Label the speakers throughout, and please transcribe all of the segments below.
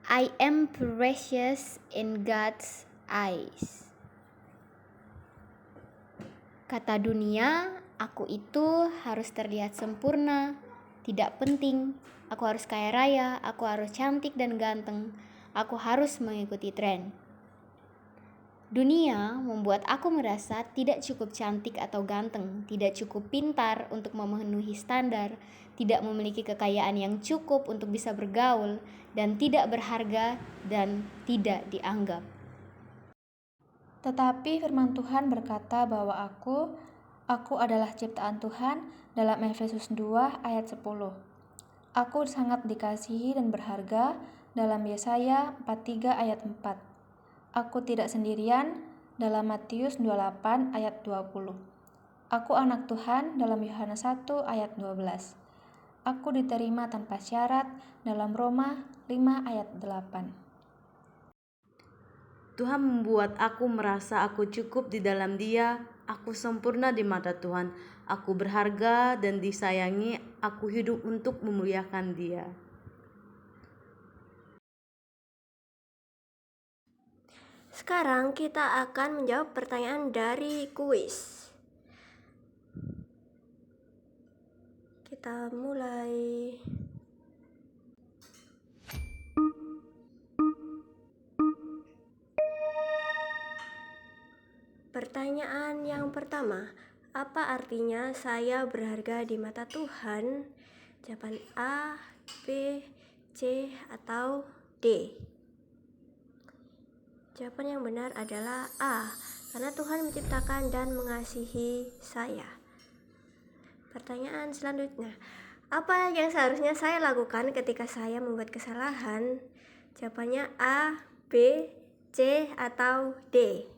Speaker 1: I am precious in God's eyes. Kata dunia, aku itu harus terlihat sempurna, tidak penting. Aku harus kaya raya, aku harus cantik dan ganteng. Aku harus mengikuti tren. Dunia membuat aku merasa tidak cukup cantik atau ganteng, tidak cukup pintar untuk memenuhi standar, tidak memiliki kekayaan yang cukup untuk bisa bergaul, dan tidak berharga dan tidak dianggap.
Speaker 2: Tetapi firman Tuhan berkata bahwa aku adalah ciptaan Tuhan dalam Efesus 2 ayat 10. Aku sangat dikasihi dan berharga dalam Yesaya 43 ayat 4. Aku tidak sendirian dalam Matius 28 ayat 20. Aku anak Tuhan dalam Yohanes 1 ayat 12. Aku diterima tanpa syarat dalam Roma 5 ayat 8.
Speaker 3: Tuhan membuat aku merasa aku cukup di dalam Dia. Aku sempurna di mata Tuhan. Aku berharga dan disayangi. Aku hidup untuk memuliakan Dia.
Speaker 4: Sekarang kita akan menjawab pertanyaan dari kuis. Kita mulai. Pertanyaan yang pertama, apa artinya saya berharga di mata Tuhan? Jawaban A, B, C, atau D. Jawaban yang benar adalah A, karena Tuhan menciptakan dan mengasihi saya. Pertanyaan selanjutnya, apa yang seharusnya saya lakukan ketika saya membuat kesalahan? Jawabannya A, B, C, atau D.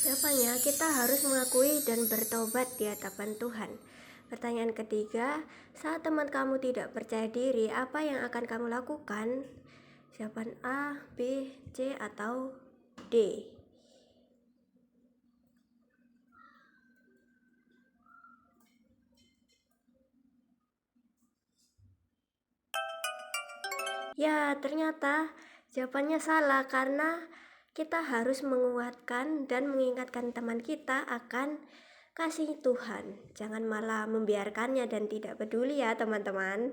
Speaker 4: Jawabannya, kita harus mengakui dan bertobat di hadapan Tuhan. Pertanyaan ketiga, saat teman kamu tidak percaya diri, apa yang akan kamu lakukan? Jawaban A, B, C, atau D. Ya, ternyata jawabannya salah karena kita harus menguatkan dan mengingatkan teman kita akan kasih Tuhan. Jangan malah membiarkannya dan tidak peduli ya teman-teman.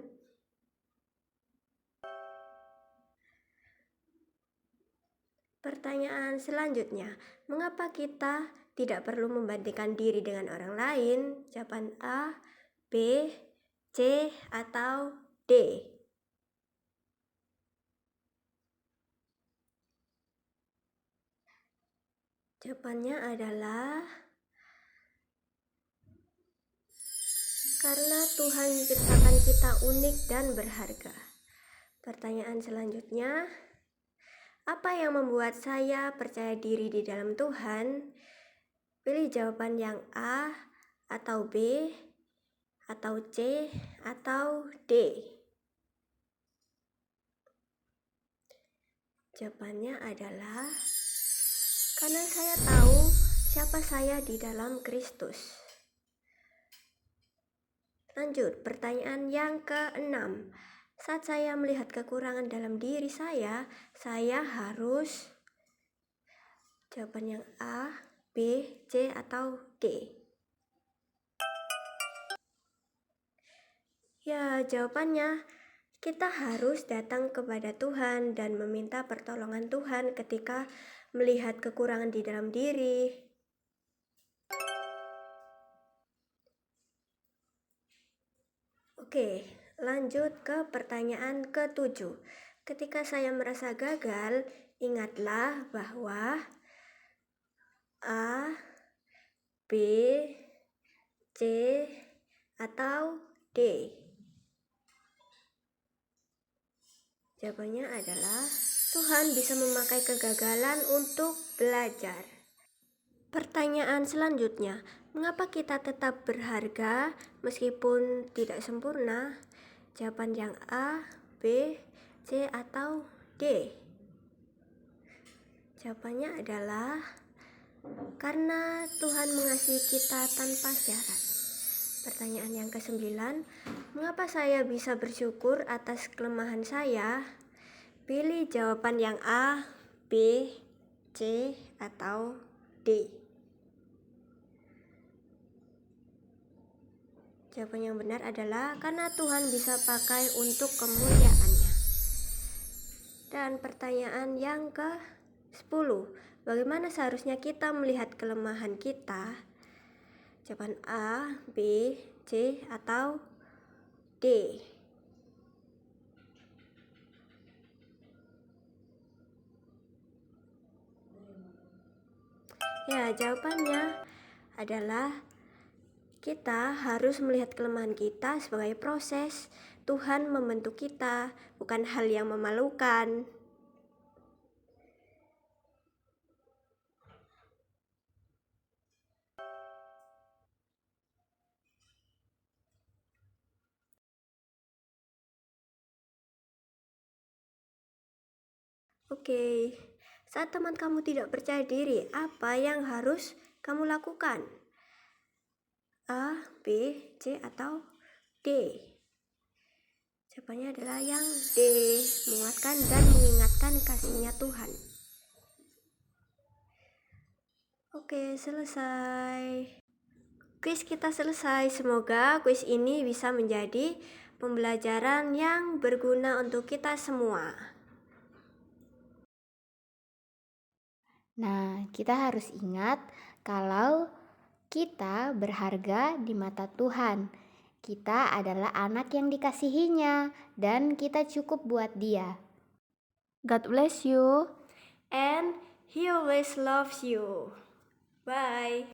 Speaker 4: Pertanyaan selanjutnya, mengapa kita tidak perlu membandingkan diri dengan orang lain? Jawaban A, B, C, atau D. Jawabannya adalah karena Tuhan menciptakan kita unik dan berharga. Pertanyaan selanjutnya, apa yang membuat saya percaya diri di dalam Tuhan? Pilih jawaban yang A, atau B, atau C, atau D. Jawabannya adalah karena saya tahu siapa saya di dalam Kristus. Lanjut, pertanyaan yang ke-6. Saat saya melihat kekurangan dalam diri saya harus jawaban yang A, B, C, atau D. Ya, jawabannya kita harus datang kepada Tuhan dan meminta pertolongan Tuhan ketika melihat kekurangan di dalam diri. Oke, lanjut ke pertanyaan ke-7. Ketika saya merasa gagal, ingatlah bahwa A, B, C, atau D. Jawabannya adalah Tuhan bisa memakai kegagalan untuk belajar. Pertanyaan selanjutnya, mengapa kita tetap berharga meskipun tidak sempurna? Jawaban yang A, B, C, atau D. Jawabannya adalah Karena Tuhan mengasihi kita tanpa syarat. Pertanyaan yang ke-9, mengapa saya bisa bersyukur atas kelemahan saya? Pilih jawaban yang A, B, C, atau D. Jawaban yang benar adalah karena Tuhan bisa pakai untuk kemuliaan-Nya. Dan pertanyaan yang ke-10, bagaimana seharusnya kita melihat kelemahan kita? Jawaban A, B, C, atau D. Ya, jawabannya adalah kita harus melihat kelemahan kita sebagai proses Tuhan membentuk kita, bukan hal yang memalukan. Oke, saat teman kamu tidak percaya diri, apa yang harus kamu lakukan? A, B, C, atau D? Jawabannya adalah yang D, menguatkan dan mengingatkan kasih-Nya Tuhan. Oke, selesai. Kuis kita selesai. Semoga kuis ini bisa menjadi pembelajaran yang berguna untuk kita semua.
Speaker 1: Nah, kita harus ingat kalau kita berharga di mata Tuhan. Kita adalah anak yang dikasihinya dan kita cukup buat Dia. God bless you.
Speaker 4: And He always loves you. Bye.